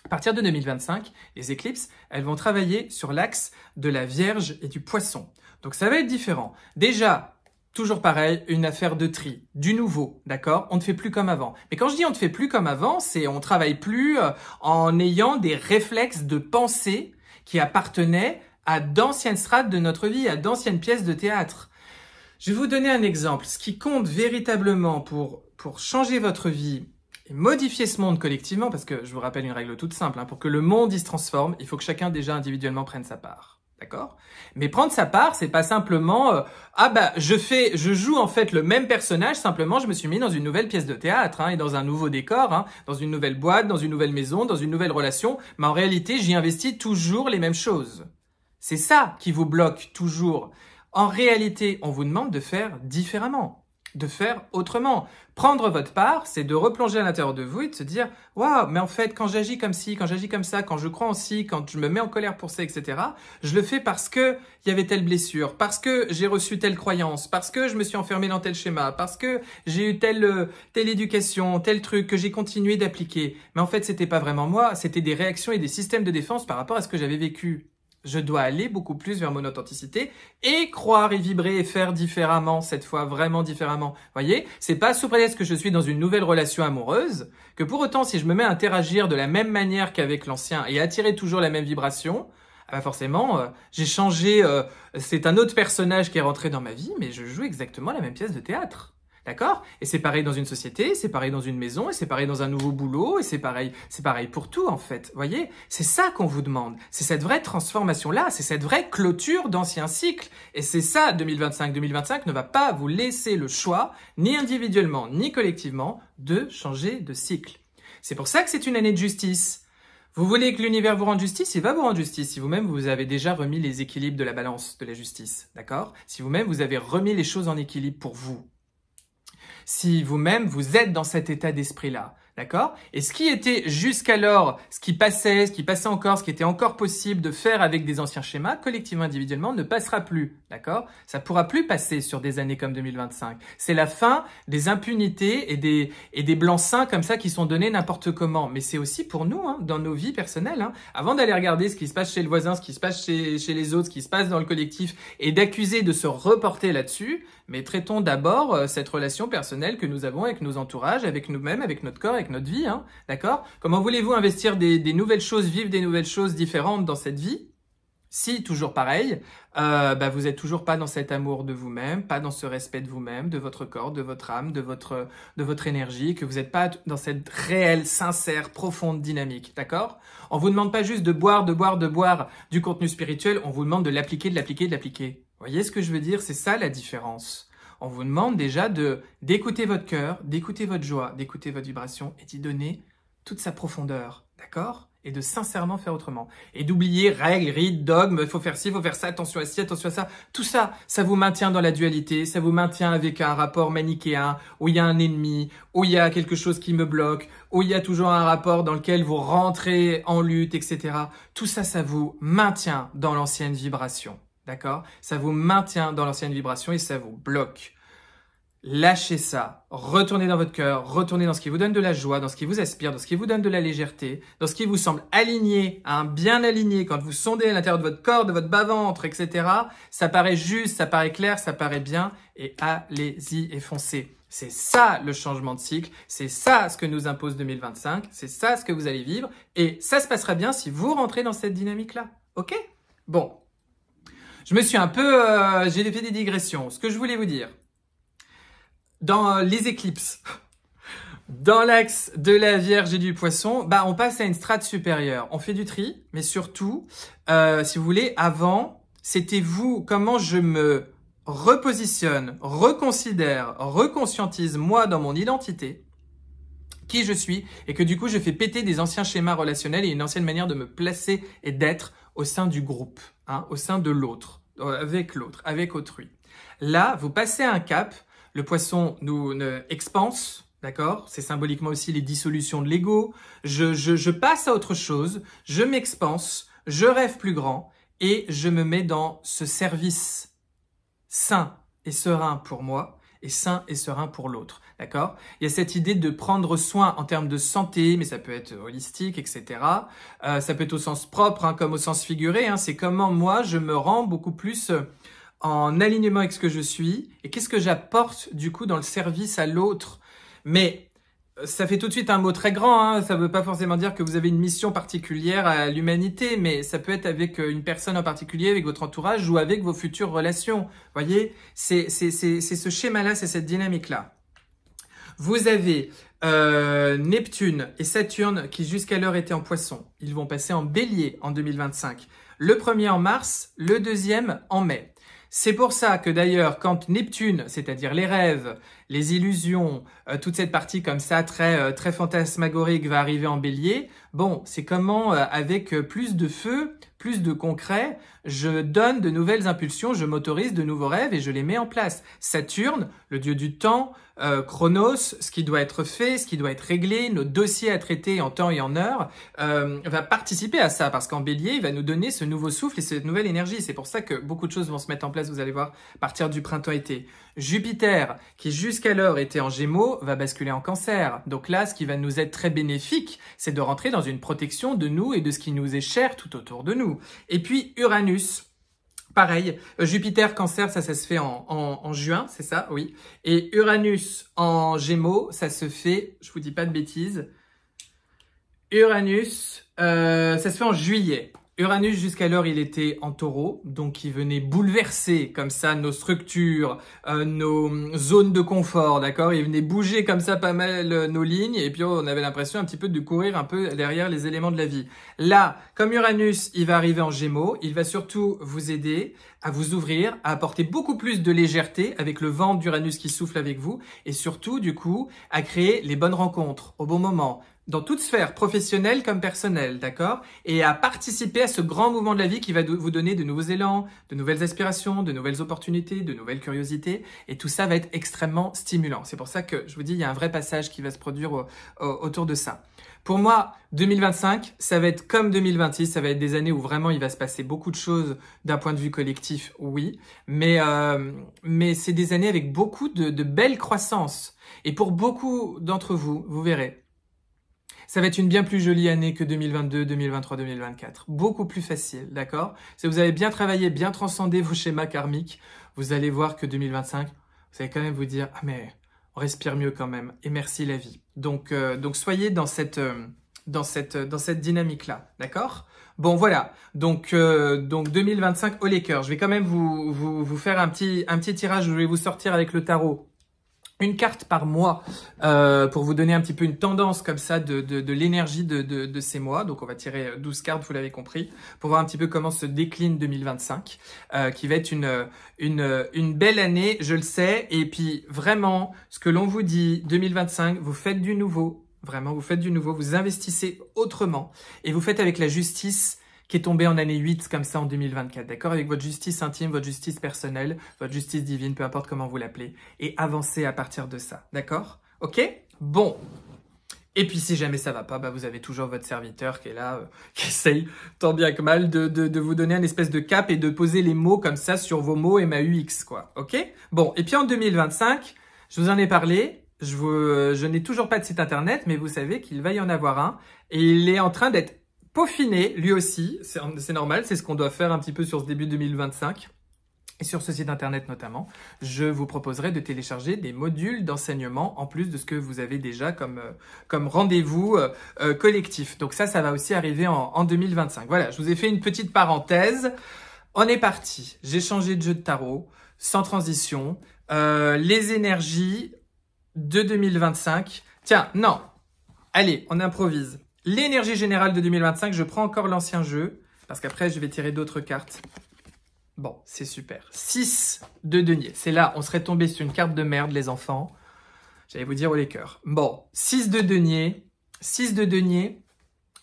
À partir de 2025, les éclipses, elles vont travailler sur l'axe de la Vierge et du Poisson. Donc ça va être différent. Déjà, toujours pareil, une affaire de tri, du nouveau, d'accord? On ne fait plus comme avant. Mais quand je dis on ne fait plus comme avant, c'est on travaille plus en ayant des réflexes de pensée qui appartenaient à d'anciennes strates de notre vie, à d'anciennes pièces de théâtre. Je vais vous donner un exemple. Ce qui compte véritablement pour changer votre vie et modifier ce monde collectivement, parce que je vous rappelle une règle toute simple, hein, pour que le monde il se transforme, il faut que chacun déjà individuellement prenne sa part. D'accord? Mais prendre sa part, c'est pas simplement je joue en fait le même personnage, simplement je me suis mis dans une nouvelle pièce de théâtre et dans un nouveau décor, dans une nouvelle boîte, dans une nouvelle maison, dans une nouvelle relation, mais en réalité, j'y investis toujours les mêmes choses. C'est ça qui vous bloque toujours. En réalité, on vous demande de faire différemment, de faire autrement. Prendre votre part, c'est de replonger à l'intérieur de vous et de se dire « Waouh, mais en fait, quand j'agis comme ci, quand j'agis comme ça, quand je crois en ci, quand je me mets en colère pour ça, etc., je le fais parce que il y avait telle blessure, parce que j'ai reçu telle croyance, parce que je me suis enfermé dans tel schéma, parce que j'ai eu telle éducation, tel truc que j'ai continué d'appliquer. Mais en fait, c'était pas vraiment moi, c'était des réactions et des systèmes de défense par rapport à ce que j'avais vécu. » Je dois aller beaucoup plus vers mon authenticité et croire et vibrer et faire différemment cette fois, vraiment différemment. Voyez, c'est pas sous prétexte que je suis dans une nouvelle relation amoureuse que pour autant, si je me mets à interagir de la même manière qu'avec l'ancien et attirer toujours la même vibration, forcément, j'ai changé. C'est un autre personnage qui est rentré dans ma vie, mais je joue exactement la même pièce de théâtre. D'accord? Et c'est pareil dans une société, c'est pareil dans une maison, et c'est pareil dans un nouveau boulot, et c'est pareil pour tout en fait. Voyez? C'est ça qu'on vous demande. C'est cette vraie transformation-là, c'est cette vraie clôture d'anciens cycles. Et c'est ça 2025. 2025 ne va pas vous laisser le choix, ni individuellement, ni collectivement, de changer de cycle. C'est pour ça que c'est une année de justice. Vous voulez que l'univers vous rende justice, il va vous rendre justice. Si vous-même, vous avez déjà remis les équilibres de la balance de la justice. D'accord? Si vous-même, vous avez remis les choses en équilibre pour vous. Si vous-même, vous êtes dans cet état d'esprit-là, d'accord? Et ce qui était jusqu'alors, ce qui passait encore, ce qui était encore possible de faire avec des anciens schémas, collectivement, individuellement, ne passera plus, d'accord? Ça pourra plus passer sur des années comme 2025. C'est la fin des impunités et des blancs-seings comme ça qui sont donnés n'importe comment. Mais c'est aussi pour nous, dans nos vies personnelles, avant d'aller regarder ce qui se passe chez le voisin, ce qui se passe chez les autres, ce qui se passe dans le collectif et d'accuser de se reporter là-dessus, mais traitons d'abord cette relation personnelle que nous avons avec nos entourages, avec nous-mêmes, avec notre corps, avec notre vie, d'accord? Comment voulez-vous investir des nouvelles choses, vivre des nouvelles choses différentes dans cette vie? Si, toujours pareil, vous êtes toujours pas dans cet amour de vous-même, pas dans ce respect de vous-même, de votre corps, de votre âme, de votre énergie, que vous n'êtes pas dans cette réelle, sincère, profonde dynamique, d'accord? On vous demande pas juste de boire du contenu spirituel, on vous demande de l'appliquer, de l'appliquer, de l'appliquer. Vous voyez ce que je veux dire? C'est ça la différence. On vous demande déjà d'écouter votre cœur, d'écouter votre joie, d'écouter votre vibration et d'y donner toute sa profondeur, d'accord? Et de sincèrement faire autrement. Et d'oublier règles, rites, dogmes, il faut faire ci, il faut faire ça, attention à ci, attention à ça. Tout ça, ça vous maintient dans la dualité, ça vous maintient avec un rapport manichéen, où il y a un ennemi, où il y a quelque chose qui me bloque, où il y a toujours un rapport dans lequel vous rentrez en lutte, etc. Tout ça, ça vous maintient dans l'ancienne vibration. D'accord? Ça vous maintient dans l'ancienne vibration et ça vous bloque. Lâchez ça. Retournez dans votre cœur, retournez dans ce qui vous donne de la joie, dans ce qui vous aspire, dans ce qui vous donne de la légèreté, dans ce qui vous semble aligné, bien aligné. Quand vous sondez à l'intérieur de votre corps, de votre bas-ventre, etc., ça paraît juste, ça paraît clair, ça paraît bien et allez-y et foncez. C'est ça le changement de cycle, c'est ça ce que nous impose 2025, c'est ça ce que vous allez vivre et ça se passera bien si vous rentrez dans cette dynamique-là. Ok? Bon. Je me suis j'ai fait des digressions. Ce que je voulais vous dire, dans les éclipses, dans l'axe de la Vierge et du Poisson, on passe à une strate supérieure. On fait du tri, mais surtout, si vous voulez, avant, c'était vous, comment je me repositionne, reconsidère, reconscientise moi dans mon identité, qui je suis, et que du coup je fais péter des anciens schémas relationnels et une ancienne manière de me placer et d'être au sein du groupe, hein, au sein de l'autre, avec autrui. Là, vous passez un cap, le poisson nous expanse, d'accord? C'est symboliquement aussi les dissolutions de l'ego. Je passe à autre chose, je m'expanse, je rêve plus grand et je me mets dans ce service sain et serein pour moi et sain et serein pour l'autre, d'accord? Il y a cette idée de prendre soin en termes de santé, mais ça peut être holistique, etc. Ça peut être au sens propre, hein, comme au sens figuré. Hein, c'est comment moi, je me rends beaucoup plus en alignement avec ce que je suis et qu'est-ce que j'apporte du coup dans le service à l'autre. Mais ça fait tout de suite un mot très grand, hein. Ça ne veut pas forcément dire que vous avez une mission particulière à l'humanité, mais ça peut être avec une personne en particulier, avec votre entourage ou avec vos futures relations. Vous voyez, c'est ce schéma-là, c'est cette dynamique-là. Vous avez Neptune et Saturne qui jusqu'alors étaient en Poisson. Ils vont passer en Bélier en 2025. Le premier en mars, le deuxième en mai. C'est pour ça que d'ailleurs, quand Neptune, c'est-à-dire les rêves, les illusions, toute cette partie comme ça, très fantasmagorique, va arriver en Bélier, bon, c'est comment, avec plus de feu, plus de concret, je donne de nouvelles impulsions, je m'autorise de nouveaux rêves et je les mets en place. Saturne, le dieu du temps, Chronos, ce qui doit être fait, ce qui doit être réglé, nos dossiers à traiter en temps et en heure, va participer à ça parce qu'en Bélier, il va nous donner ce nouveau souffle et cette nouvelle énergie. C'est pour ça que beaucoup de choses vont se mettre en place, vous allez voir, à partir du printemps-été. Jupiter, qui jusqu'alors était en Gémeaux, va basculer en Cancer. Donc là, ce qui va nous être très bénéfique, c'est de rentrer dans une protection de nous et de ce qui nous est cher tout autour de nous. Et puis Uranus, pareil, Jupiter, Cancer, ça se fait en juin, c'est ça, oui. Et Uranus en Gémeaux, ça se fait, je vous dis pas de bêtises, Uranus, ça se fait en juillet. Uranus, jusqu'alors, il était en Taureau, donc il venait bouleverser comme ça nos structures, nos zones de confort, d'accord? Il venait bouger comme ça pas mal nos lignes, et puis on avait l'impression un petit peu de courir un peu derrière les éléments de la vie. Là, comme Uranus, il va arriver en Gémeaux, il va surtout vous aider à vous ouvrir, à apporter beaucoup plus de légèreté avec le vent d'Uranus qui souffle avec vous, et surtout, du coup, à créer les bonnes rencontres au bon moment, dans toute sphère, professionnelle comme personnelle, d'accord? Et à participer à ce grand mouvement de la vie qui va vous donner de nouveaux élans, de nouvelles aspirations, de nouvelles opportunités, de nouvelles curiosités. Et tout ça va être extrêmement stimulant. C'est pour ça que je vous dis, il y a un vrai passage qui va se produire autour de ça. Pour moi, 2025, ça va être comme 2026. Ça va être des années où vraiment il va se passer beaucoup de choses d'un point de vue collectif, oui. Mais c'est des années avec beaucoup de belles croissances. Et pour beaucoup d'entre vous, vous verrez, ça va être une bien plus jolie année que 2022, 2023, 2024. Beaucoup plus facile, d'accord? Si vous avez bien travaillé, bien transcendé vos schémas karmiques, vous allez voir que 2025, vous allez quand même vous dire « Ah mais on respire mieux quand même et merci la vie ». Donc soyez dans cette dynamique-là, d'accord? Bon voilà, donc 2025 au les cœurs. Je vais quand même vous faire un petit tirage. Je vais vous sortir avec le tarot une carte par mois pour vous donner un petit peu une tendance comme ça de l'énergie de ces mois. Donc on va tirer 12 cartes, vous l'avez compris, pour voir un petit peu comment se décline 2025, qui va être une belle année, je le sais. Et puis vraiment, ce que l'on vous dit, 2025, vous faites du nouveau, vraiment, vous faites du nouveau, vous investissez autrement et vous faites avec la justice qui est tombé en année 8 comme ça en 2024, d'accord? Avec votre justice intime, votre justice personnelle, votre justice divine, peu importe comment vous l'appelez, et avancez à partir de ça, d'accord? Ok? Bon. Et puis si jamais ça va pas, bah vous avez toujours votre serviteur qui est là, qui essaye tant bien que mal de vous donner un espèce de cap et de poser les mots comme ça sur vos mots MAUX, quoi, ok? Bon, et puis en 2025, je vous en ai parlé, je n'ai toujours pas de site internet, mais vous savez qu'il va y en avoir un, et il est en train d'être peaufiner, lui aussi, c'est normal, c'est ce qu'on doit faire un petit peu sur ce début 2025. Et sur ce site internet notamment, je vous proposerai de télécharger des modules d'enseignement en plus de ce que vous avez déjà comme rendez-vous collectif. Donc ça va aussi arriver en 2025. Voilà, je vous ai fait une petite parenthèse. On est parti. J'ai changé de jeu de tarot, sans transition. Les énergies de 2025. Tiens, non. Allez, on improvise. L'énergie générale de 2025, je prends encore l'ancien jeu, parce qu'après, je vais tirer d'autres cartes. Bon, c'est super. 6 de denier. C'est là, on serait tombé sur une carte de merde, les enfants. J'allais vous dire, oh les cœurs. Bon, 6 de denier. 6 de denier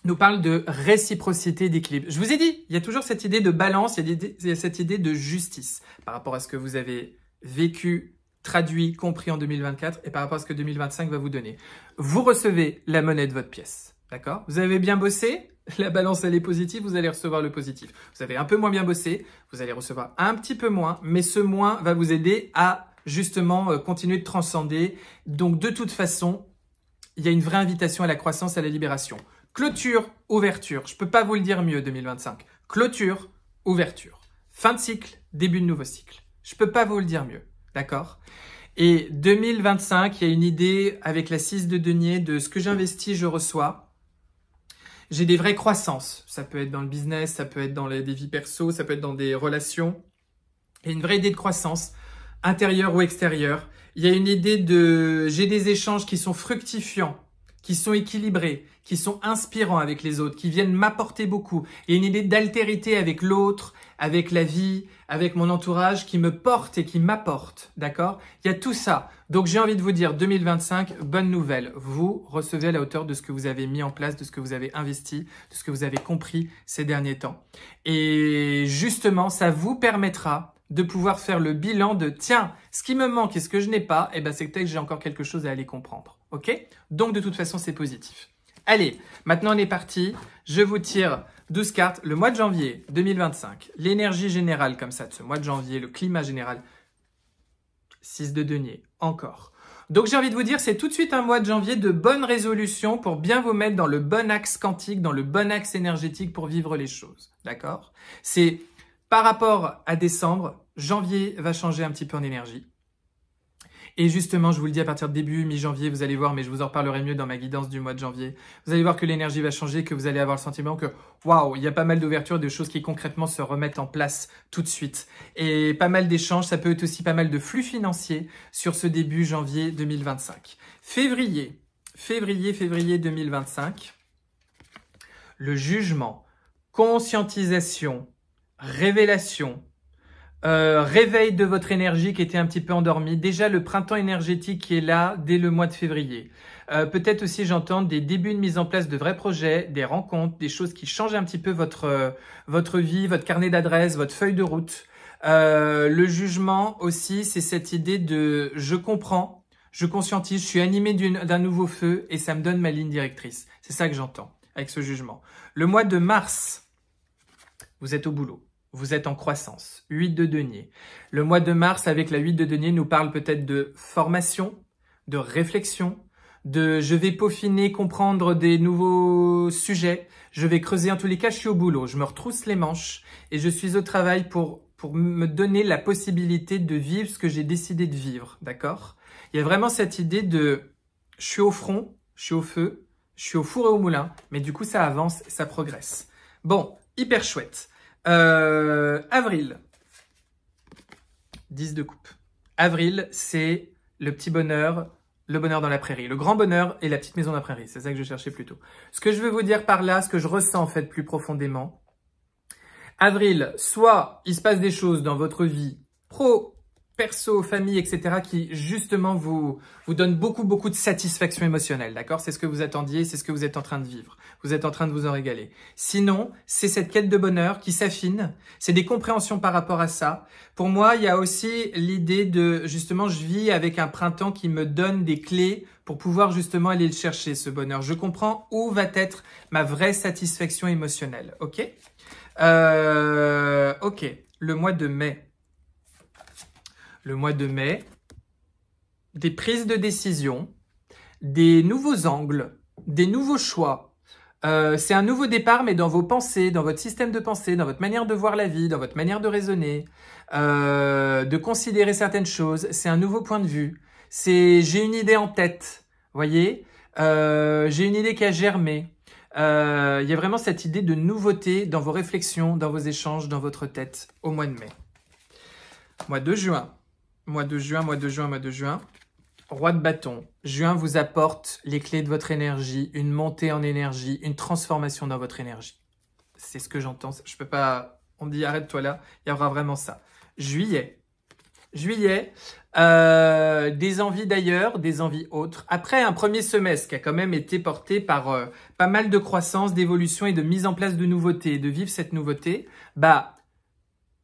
nous parle de réciprocité, d'équilibre. Je vous ai dit, il y a toujours cette idée de balance, il y a cette idée de justice par rapport à ce que vous avez vécu, traduit, compris en 2024 et par rapport à ce que 2025 va vous donner. Vous recevez la monnaie de votre pièce, d'accord? Vous avez bien bossé, la balance elle est positive, vous allez recevoir le positif. Vous avez un peu moins bien bossé, vous allez recevoir un petit peu moins, mais ce moins va vous aider à justement continuer de transcender. Donc de toute façon, il y a une vraie invitation à la croissance, à la libération. Clôture, ouverture. Je peux pas vous le dire mieux 2025. Clôture, ouverture. Fin de cycle, début de nouveau cycle. Je peux pas vous le dire mieux. D'accord? Et 2025, il y a une idée avec la 6 de denier de ce que j'investis, je reçois. J'ai des vraies croissances. Ça peut être dans le business, ça peut être dans des vies perso, ça peut être dans des relations. Il y a une vraie idée de croissance, intérieure ou extérieure. Il y a une idée de... J'ai des échanges qui sont fructifiants, qui sont équilibrés, qui sont inspirants avec les autres, qui viennent m'apporter beaucoup. Il y a une idée d'altérité avec l'autre, avec la vie, avec mon entourage qui me porte et qui m'apporte, d'accord? Il y a tout ça. Donc j'ai envie de vous dire, 2025, bonne nouvelle. Vous recevez à la hauteur de ce que vous avez mis en place, de ce que vous avez investi, de ce que vous avez compris ces derniers temps. Et justement, ça vous permettra de pouvoir faire le bilan de tiens, ce qui me manque et ce que je n'ai pas, eh ben c'est peut-être que j'ai encore quelque chose à aller comprendre. Ok? Donc de toute façon, c'est positif. Allez, maintenant on est parti. Je vous tire 12 cartes. Le mois de janvier 2025, l'énergie générale comme ça de ce mois de janvier, le climat général. 6 de denier, encore. Donc j'ai envie de vous dire, c'est tout de suite un mois de janvier de bonnes résolutions pour bien vous mettre dans le bon axe quantique, dans le bon axe énergétique pour vivre les choses. D'accord? C'est par rapport à décembre, janvier va changer un petit peu en énergie. Et justement, je vous le dis à partir de début, mi-janvier, vous allez voir, mais je vous en reparlerai mieux dans ma guidance du mois de janvier. Vous allez voir que l'énergie va changer, que vous allez avoir le sentiment que waouh, il y a pas mal d'ouvertures, de choses qui concrètement se remettent en place tout de suite. Et pas mal d'échanges, ça peut être aussi pas mal de flux financiers sur ce début janvier 2025. Février 2025, le jugement, conscientisation, révélation, réveil de votre énergie qui était un petit peu endormie. Déjà le printemps énergétique qui est là dès le mois de février. Peut-être aussi j'entends des débuts de mise en place de vrais projets, des rencontres, des choses qui changent un petit peu votre vie, votre carnet d'adresses, votre feuille de route. Le jugement aussi, c'est cette idée de je comprends, je conscientise, je suis animé d'un nouveau feu et ça me donne ma ligne directrice. C'est ça que j'entends avec ce jugement. Le mois de mars, vous êtes au boulot. Vous êtes en croissance. 8 de denier. Le mois de mars, avec la 8 de denier, nous parle peut-être de formation, de réflexion, de je vais peaufiner, comprendre des nouveaux sujets. Je vais creuser. En tous les cas, je suis au boulot. Je me retrousse les manches et je suis au travail pour me donner la possibilité de vivre ce que j'ai décidé de vivre. D'accord? Il y a vraiment cette idée de je suis au front, je suis au feu, je suis au four et au moulin, mais du coup, ça avance, ça progresse. Bon, hyper chouette. Avril, 10 de coupe. Avril, c'est le petit bonheur, le bonheur dans la prairie. Le grand bonheur et la petite maison dans la prairie. C'est ça que je cherchais plutôt. Ce que je veux vous dire par là, ce que je ressens en fait plus profondément. Avril, soit il se passe des choses dans votre vie pro, perso, famille, etc. qui justement vous donnent beaucoup de satisfaction émotionnelle, d'accord? C'est ce que vous attendiez, c'est ce que vous êtes en train de vivre. Vous êtes en train de vous en régaler. Sinon, c'est cette quête de bonheur qui s'affine, c'est des compréhensions par rapport à ça. Pour moi, il y a aussi l'idée de, justement, je vis avec un printemps qui me donne des clés pour pouvoir justement aller le chercher, ce bonheur. Je comprends où va être ma vraie satisfaction émotionnelle, ok? Ok, le mois de mai. Le mois de mai, des prises de décision, des nouveaux angles, des nouveaux choix. C'est un nouveau départ, mais dans vos pensées, dans votre système de pensée, dans votre manière de voir la vie, dans votre manière de raisonner, de considérer certaines choses. C'est un nouveau point de vue. J'ai une idée en tête, voyez. J'ai une idée qui a germé. Il y a vraiment cette idée de nouveauté dans vos réflexions, dans vos échanges, dans votre tête au mois de mai. Mois de juin. Mois de juin. Roi de bâton. Juin vous apporte les clés de votre énergie, une montée en énergie, une transformation dans votre énergie. C'est ce que j'entends. Je peux pas On me dit arrête-toi là, il y aura vraiment ça. Juillet, des envies d'ailleurs, des envies autres. Après un premier semestre qui a quand même été porté par pas mal de croissance, d'évolution et de mise en place de nouveautés, de vivre cette nouveauté,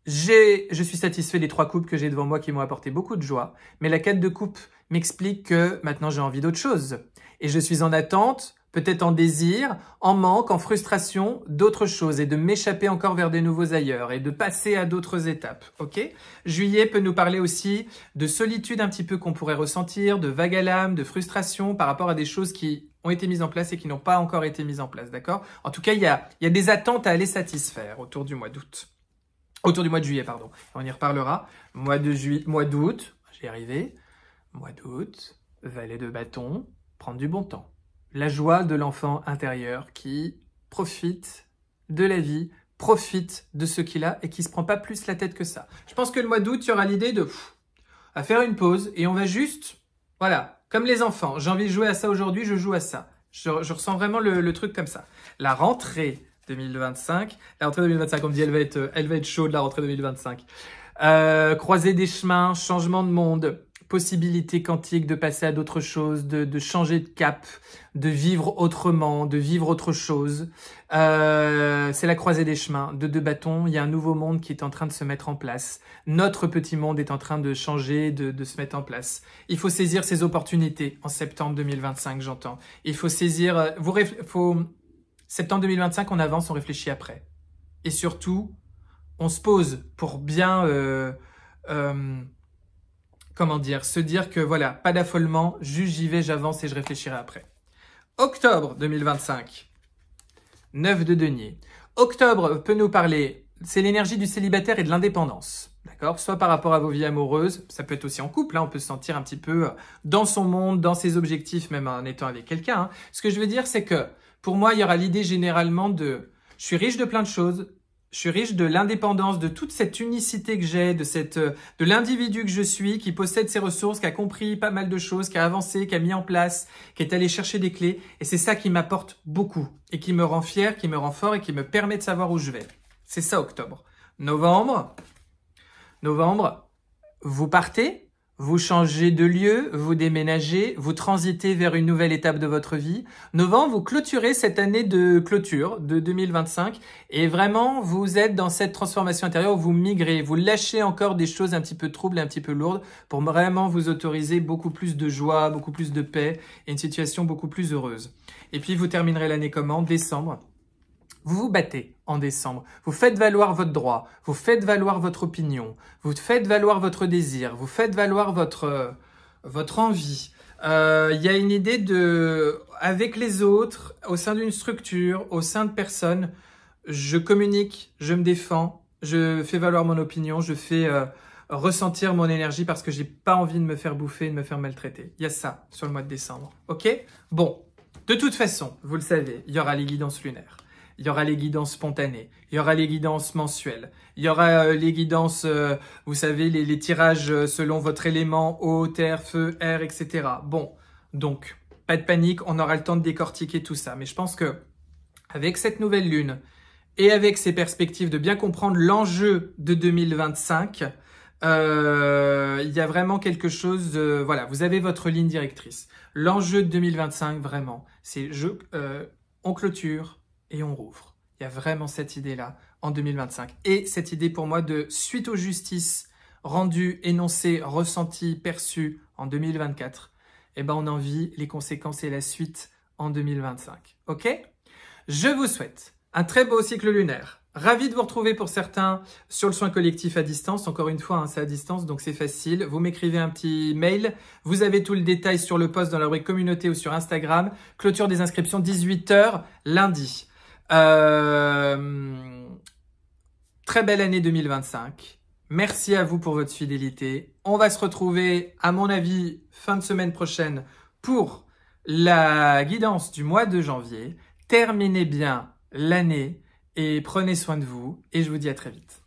je suis satisfait des 3 coupes que j'ai devant moi qui m'ont apporté beaucoup de joie, mais la 4 de coupe m'explique que maintenant j'ai envie d'autre chose. Et je suis en attente, peut-être en désir, en manque, en frustration d'autres choses et de m'échapper encore vers des nouveaux ailleurs et de passer à d'autres étapes. Ok ? Juillet peut nous parler aussi de solitude un petit peu qu'on pourrait ressentir, de vague à l'âme, de frustration par rapport à des choses qui ont été mises en place et qui n'ont pas encore été mises en place. D'accord ? En tout cas, il y a des attentes à aller satisfaire autour du mois d'août. Autour du mois de juillet, pardon. On y reparlera. Mois d'août, j'y arrivé. Mois d'août, valet de bâton, prendre du bon temps. La joie de l'enfant intérieur qui profite de la vie, profite de ce qu'il a et qui se prend pas plus la tête que ça. Je pense que le mois d'août, il y aura l'idée de à faire une pause et on va juste, voilà, comme les enfants. J'ai envie de jouer à ça aujourd'hui, je joue à ça. Je ressens vraiment le truc comme ça. La rentrée 2025. La rentrée 2025, on me dit, elle va être chaude, la rentrée 2025. Croiser des chemins, changement de monde, possibilité quantique de passer à d'autres choses, de changer de cap, de vivre autrement, de vivre autre chose. C'est la croisée des chemins. De 2 bâtons, il y a un nouveau monde qui est en train de se mettre en place. Notre petit monde est en train de changer, de se mettre en place. Il faut saisir ces opportunités en septembre 2025, j'entends. Il faut saisir... Septembre 2025, on avance, on réfléchit après. Et surtout, on se pose pour bien, se dire que voilà, pas d'affolement, juste j'y vais, j'avance et je réfléchirai après. Octobre 2025, 9 de denier. Octobre peut nous parler, c'est l'énergie du célibataire et de l'indépendance. D'accord ? Soit par rapport à vos vies amoureuses, ça peut être aussi en couple, on peut se sentir un petit peu dans son monde, dans ses objectifs, même en étant avec quelqu'un. Ce que je veux dire, c'est que pour moi, il y aura l'idée généralement je suis riche de plein de choses, je suis riche de l'indépendance, de toute cette unicité que j'ai, de l'individu que je suis, qui possède ses ressources, qui a compris pas mal de choses, qui a avancé, qui a mis en place, qui est allé chercher des clés. Et c'est ça qui m'apporte beaucoup et qui me rend fier, qui me rend fort et qui me permet de savoir où je vais. C'est ça, octobre. Novembre, vous partez. Vous changez de lieu, vous déménagez, vous transitez vers une nouvelle étape de votre vie. Novembre, vous clôturez cette année de clôture de 2025 et vraiment, vous êtes dans cette transformation intérieure, vous migrez, vous lâchez encore des choses un petit peu troubles, un petit peu lourdes pour vraiment vous autoriser beaucoup plus de joie, beaucoup plus de paix et une situation beaucoup plus heureuse. Et puis, vous terminerez l'année comment ? Décembre. Vous vous battez en décembre, vous faites valoir votre droit, vous faites valoir votre opinion, vous faites valoir votre désir, vous faites valoir votre envie. Il y a une idée avec les autres, au sein d'une structure, au sein de personnes, je communique, je me défends, je fais valoir mon opinion, je fais ressentir mon énergie parce que j'ai pas envie de me faire bouffer, de me faire maltraiter. Il y a ça sur le mois de décembre, ok ? Bon, de toute façon, vous le savez, il y aura les guidances lunaires. Il y aura les guidances spontanées, il y aura les guidances mensuelles, il y aura les guidances, vous savez, les tirages selon votre élément, eau, terre, feu, air, etc. Bon, donc, pas de panique, on aura le temps de décortiquer tout ça. Mais je pense que avec cette nouvelle lune et avec ces perspectives de bien comprendre l'enjeu de 2025, il y a vraiment quelque chose, voilà, vous avez votre ligne directrice. L'enjeu de 2025, vraiment, c'est on clôture, et on rouvre. Il y a vraiment cette idée-là en 2025. Et cette idée pour moi de suite aux justices rendues, énoncées, ressenties, perçues en 2024, eh ben on en vit les conséquences et la suite en 2025. Ok ? Je vous souhaite un très beau cycle lunaire. Ravi de vous retrouver pour certains sur le soin collectif à distance. Encore une fois, c'est à distance, donc c'est facile. Vous m'écrivez un petit mail. Vous avez tout le détail sur le post dans la rubrique communauté ou sur Instagram. Clôture des inscriptions 18h lundi. Très belle année 2025. Merci à vous pour votre fidélité. On va se retrouver, à mon avis, fin de semaine prochaine pour la guidance du mois de janvier. Terminez bien l'année et prenez soin de vous. Et je vous dis à très vite.